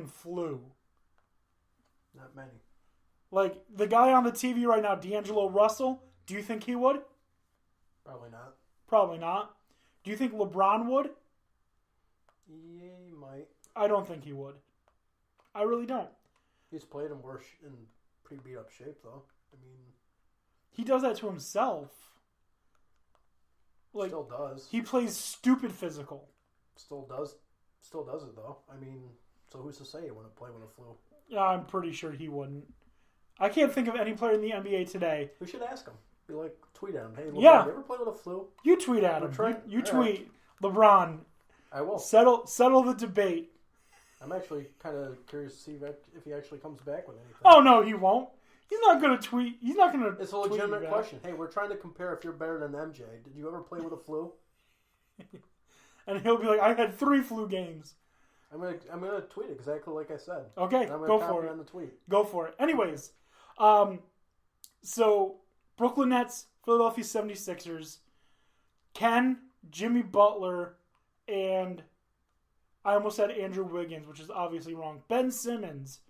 fucking flu? Not many. Like, the guy on the TV right now, D'Angelo Russell, do you think he would? Probably not. Probably not. Do you think LeBron would? Yeah, he might. I don't think he would. I really don't. He's played in worse, in pretty beat up shape, though. I mean, he does that to himself. Like, still does. He plays stupid physical. Still does it, though. I mean, so who's to say he wouldn't play with a flu? Yeah, I'm pretty sure he wouldn't. I can't think of any player in the NBA today. We should ask him. Be like, tweet at him. Hey, LeBron, yeah. you ever play with a flu? You tweet at him. You tweet, right. LeBron. I will. Settle the debate. I'm actually kind of curious to see if he actually comes back with anything. Oh, no, he won't. He's not going to tweet. He's not going to. It's a legitimate question. Hey, we're trying to compare if you're better than MJ. Did you ever play with a flu? And he'll be like, I had 3 flu games. I'm gonna tweet it exactly like I said. Okay, go for it. On the tweet. Go for it. Anyways, so Brooklyn Nets, Philadelphia 76ers, Ken, Jimmy Butler, and I almost said Andrew Wiggins, which is obviously wrong. Ben Simmons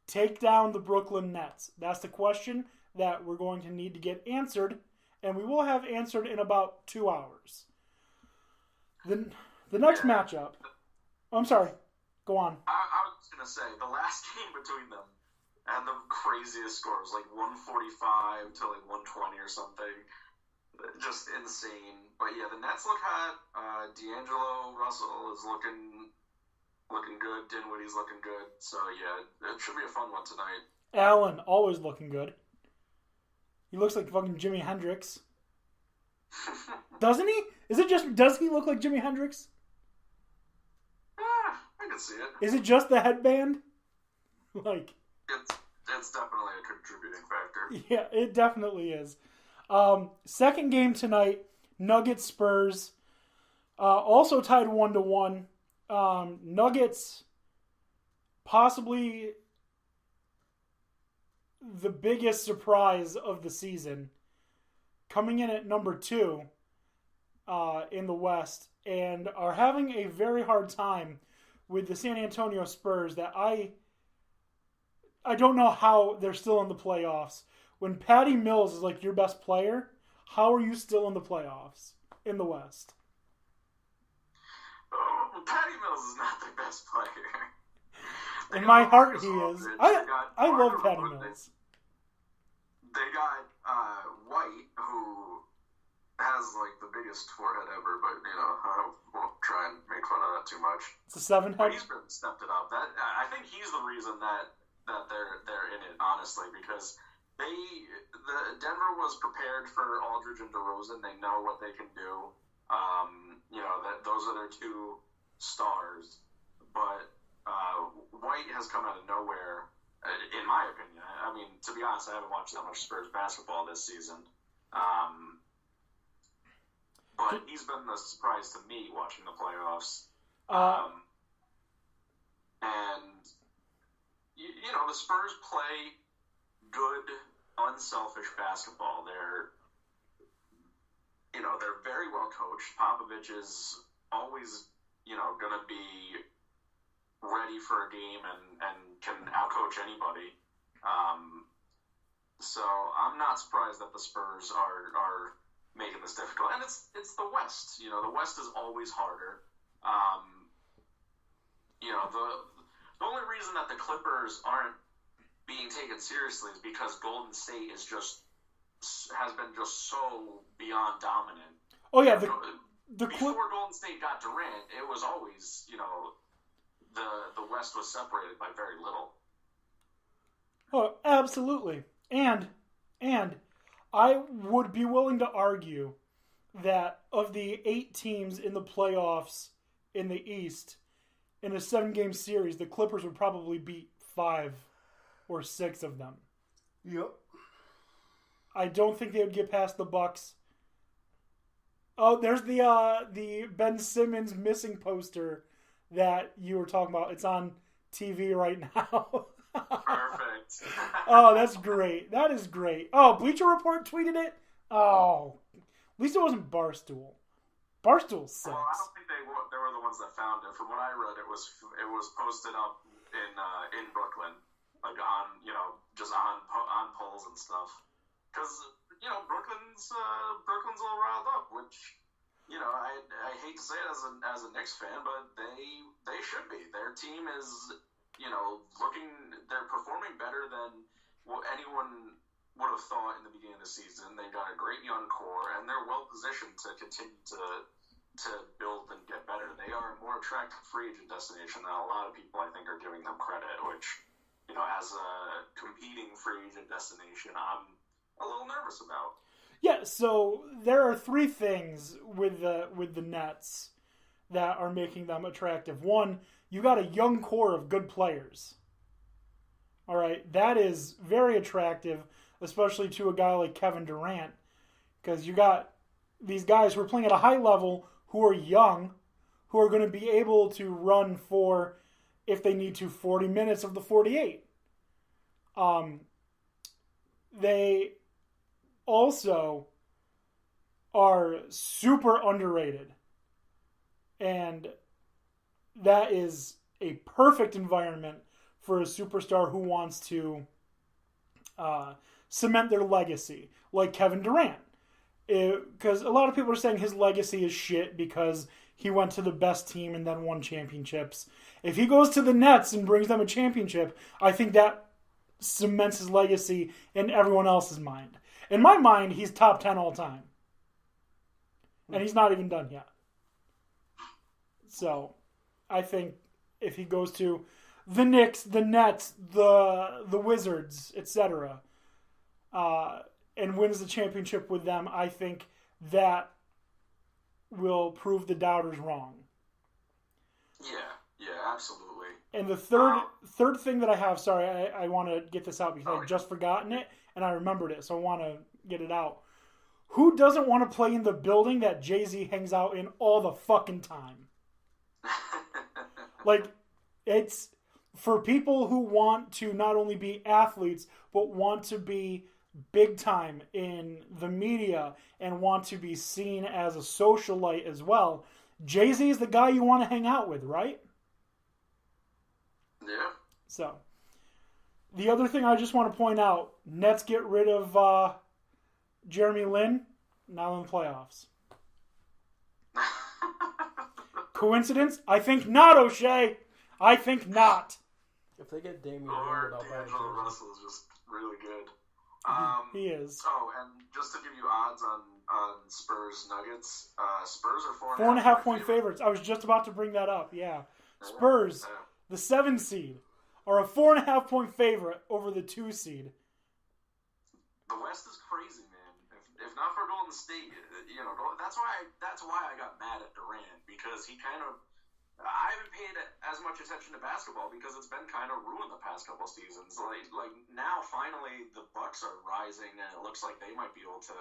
take down the Brooklyn Nets. That's the question that we're going to need to get answered, and we will have answered in about 2 hours. The next matchup. I'm sorry. Go on. I was going to say, the last game between them had the craziest scores, like 145 to like 120 or something. Just insane. But yeah, the Nets look hot. D'Angelo Russell is looking good. Dinwiddie's looking good. So yeah, it should be a fun one tonight. Allen, always looking good. He looks like fucking Jimi Hendrix. Doesn't he? Does he look like Jimi Hendrix? I can see it. Is it just the headband? Like, it's definitely a contributing factor. Yeah, it definitely is. Second game tonight, Nuggets Spurs. Also tied 1-1. Nuggets possibly the biggest surprise of the season, coming in at number 2 in the West, and are having a very hard time with the San Antonio Spurs that I don't know how they're still in the playoffs. When Patty Mills is like your best player, how are you still in the playoffs in the West? Patty Mills is not the best player. In my heart, he is. I love Patty Mills. They got White, who has like the biggest forehead ever, but I won't try and make fun of that too much. It's a 7 head. He's been stepped it up. I think he's the reason that they're in it, honestly, because Denver was prepared for Aldridge and DeRozan. They know what they can do. That those are their 2 stars, but White has come out of nowhere, in my opinion. I mean, to be honest, I haven't watched that much Spurs basketball this season. But he's been the surprise to me watching the playoffs. And, the Spurs play good, unselfish basketball. They're very well coached. Popovich is always, going to be ready for a game and can outcoach anybody. So I'm not surprised that the Spurs are making this difficult. And it's the West. The West is always harder. The only reason that the Clippers aren't being taken seriously is because Golden State has been just so beyond dominant. Oh yeah, before Golden State got Durant, it was always, the West was separated by very little. Oh, absolutely. And I would be willing to argue that of the 8 teams in the playoffs in the East, in a 7-game series, the Clippers would probably beat 5 or 6 of them. Yep. I don't think they would get past the Bucks. Oh, there's the Ben Simmons missing poster that you were talking about. It's on TV right now. Perfect. Oh, that's great. That is great. Oh, Bleacher Report tweeted it? Oh. At least it wasn't Barstool. Barstool sucks. Well, I don't think they were the ones that found it. From what I read, it was posted up in Brooklyn, like on just on polls and stuff, because Brooklyn's all riled up, which I hate to say it as a Knicks fan, but they should be. Their team is they're performing better than what anyone would have thought in the beginning of the season. They've got a great young core, and they're well positioned to continue to build and get better. They are a more attractive free agent destination than a lot of people, I think, are giving them credit, which, as a competing free agent destination, I'm a little nervous about. Yeah, so there are three things with the Nets that are making them attractive. One, you got a young core of good players. All right, that is very attractive, especially to a guy like Kevin Durant, because you got these guys who are playing at a high level, who are young, who are going to be able to run for, if they need to, 40 minutes of the 48. They also are super underrated. And that is a perfect environment for a superstar who wants to cement their legacy, like Kevin Durant. Because a lot of people are saying his legacy is shit because he went to the best team and then won championships. If he goes to the Nets and brings them a championship, I think that cements his legacy in everyone else's mind. In my mind, he's top 10 all time. And he's not even done yet. So, I think if he goes to the Knicks, the Nets, the Wizards, etc., and wins the championship with them, I think that will prove the doubters wrong. Yeah, absolutely. And the third thing that I have, sorry, I want to get this out because I've just forgotten it, and I remembered it, so I want to get it out. Who doesn't want to play in the building that Jay-Z hangs out in all the fucking time? Like, it's for people who want to not only be athletes, but want to be big time in the media and want to be seen as a socialite as well. Jay-Z is the guy you want to hang out with, right? Yeah. So, the other thing I just want to point out, Nets get rid of Jeremy Lin, now in the playoffs. Coincidence? I think not, O'Shea. I think not. If they get Damian Lillard, Lillard, I'll buy a D'Angelo jersey. Russell is just really good. He is. Oh, and just to give you odds on Spurs Nuggets, Spurs are 4.5 point favorites. I was just about to bring that up. Yeah. Spurs, the 7 seed, are a 4.5 point favorite over the 2 seed. The West is crazy, man. If not for Golden State, that's why I got mad at Durant, because he kind of, I haven't paid as much attention to basketball because it's been kind of ruined the past couple seasons. Like now, finally, the Bucks are rising, and it looks like they might be able to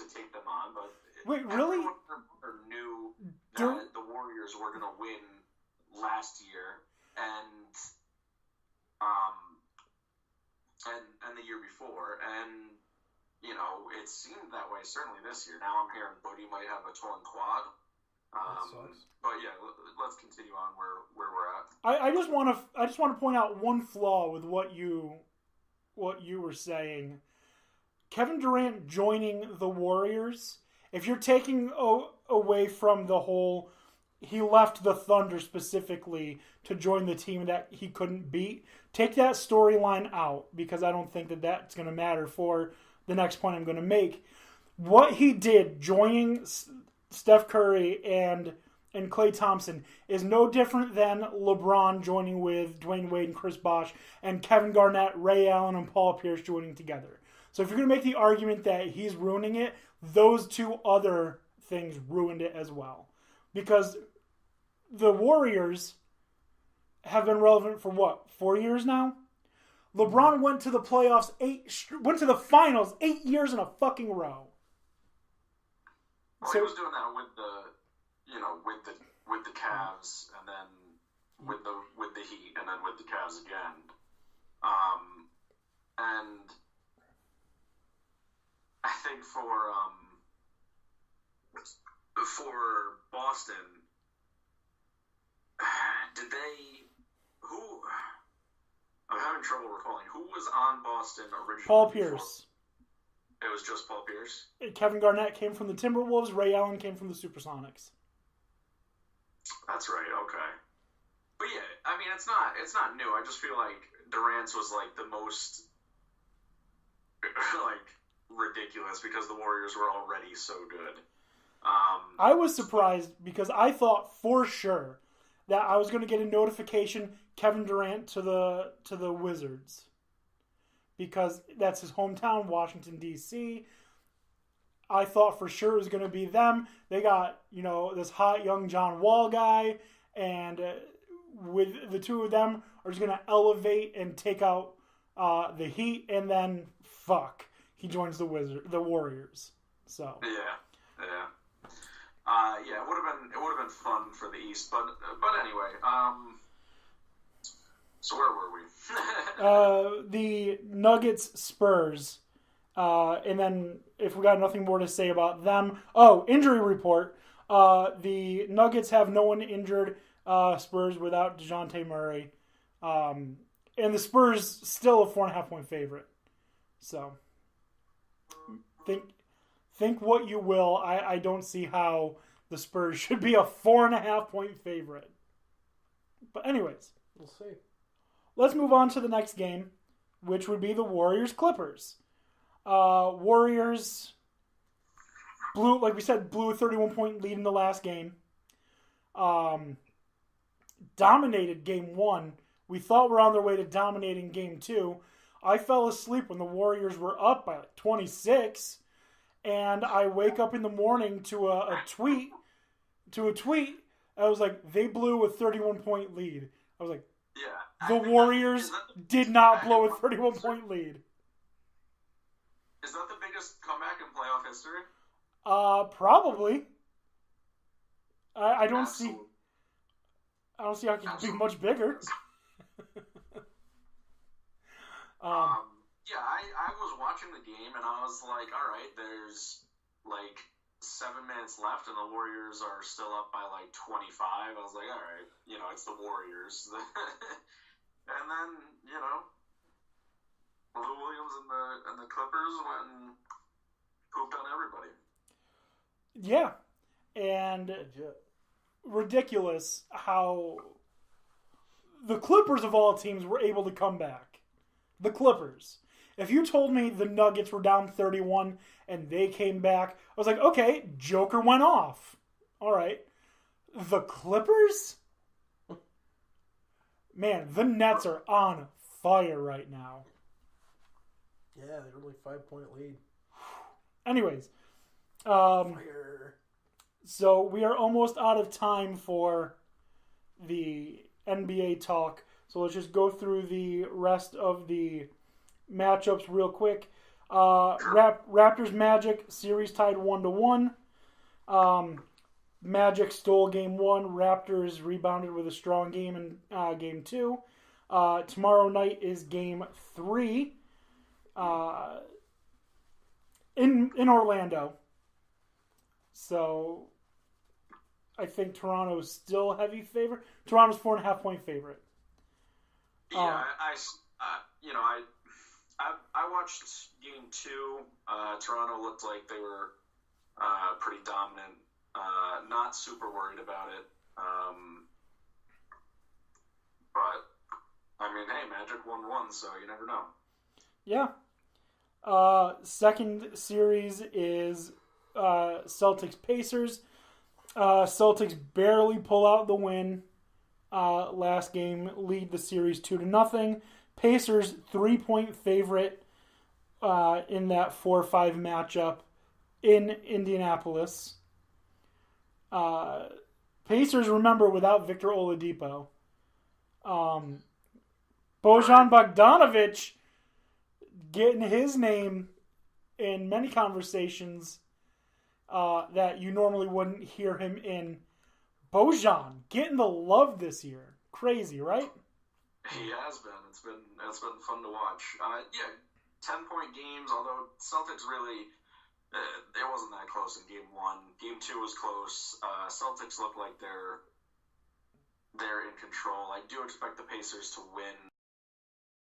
take them on. But wait, really? Everyone knew that the Warriors were going to win last year, and the year before, and it seemed that way certainly this year. Now I'm hearing Buddy might have a torn quad. But yeah, let's continue on where we're at. I just want to point out one flaw with what you were saying. Kevin Durant joining the Warriors. If you're taking away from the whole, he left the Thunder specifically to join the team that he couldn't beat. Take that storyline out because I don't think that that's going to matter for the next point I'm going to make. What he did joining Steph Curry and Klay Thompson is no different than LeBron joining with Dwayne Wade and Chris Bosh and Kevin Garnett, Ray Allen, and Paul Pierce joining together. So if you're going to make the argument that he's ruining it, those two other things ruined it as well. Because the Warriors have been relevant for 4 years now? LeBron went to the playoffs went to the finals 8 years in a fucking row. Well, he was doing that with the Cavs, and then with the Heat, and then with the Cavs again. And I think for Boston, who was on Boston originally? Paul Pierce. It was just Paul Pierce? Kevin Garnett came from the Timberwolves. Ray Allen came from the Supersonics. That's right, okay. But yeah, I mean, it's not new. I just feel like Durant's was like the most like ridiculous because the Warriors were already so good. I was surprised because I thought for sure that I was going to get a notification Kevin Durant to the Wizards because that's his hometown, Washington D.C. I thought for sure it was going to be them. They got this hot young John Wall guy, and with the two of them are just going to elevate and take out the Heat, and then he joins the Warriors. So yeah. It would have been fun for the East, but anyway. So where were we? The Nuggets Spurs, and then if we got nothing more to say about them, injury report. The Nuggets have no one injured. Spurs without DeJounte Murray, and the Spurs still a 4.5-point favorite. So think what you will. I don't see how the Spurs should be a 4.5-point favorite. But anyways, we'll see. Let's move on to the next game, which would be the Warriors-Clippers. Warriors blew a 31-point lead in the last game. Dominated game 1. We thought we were on their way to dominating game 2. I fell asleep when the Warriors were up by 26. And I wake up in the morning to a tweet. I was like, they blew a 31-point lead. I was like, yeah. The Warriors did not blow a 31-point lead. Is that the biggest comeback in playoff history? Probably. I don't see how it can be much bigger. Yeah, I was watching the game and I was like, all right, there's like 7 minutes left and the Warriors are still up by like 25. I was like, all right, it's the Warriors. And then, Lou Williams and the Clippers went and pooped on everybody. Yeah, and ridiculous how the Clippers of all teams were able to come back. The Clippers. If you told me the Nuggets were down 31 and they came back, I was like, okay, Joker went off. All right. The Clippers? Man, the Nets are on fire right now. Yeah, they're only 5-point lead. Anyways, Fire. So we are almost out of time for the NBA talk. So let's just go through the rest of the matchups real quick. Raptors Magic series tied 1-1. Magic stole game 1. Raptors rebounded with a strong game in game 2. Tomorrow night is game 3 in Orlando. So I think Toronto's still a heavy favorite. Toronto's 4.5-point favorite. Yeah, I watched game 2. Toronto looked like they were pretty dominant. Not super worried about it. But, I mean, hey, Magic 1-1, so you never know. Yeah. Second series is Celtics-Pacers. Celtics barely pull out the win. Last game, lead the series 2-0. Pacers 3-point favorite in that 4-5 matchup in Indianapolis. Pacers, remember, without Victor Oladipo. Bojan Bogdanovic getting his name in many conversations that you normally wouldn't hear him in. Bojan getting the love this year. Crazy, right? He has been. It's been fun to watch. 10-point games, although Celtics really, it wasn't that close in game 1. Game 2 was close. Celtics look like they're in control. I do expect the Pacers to win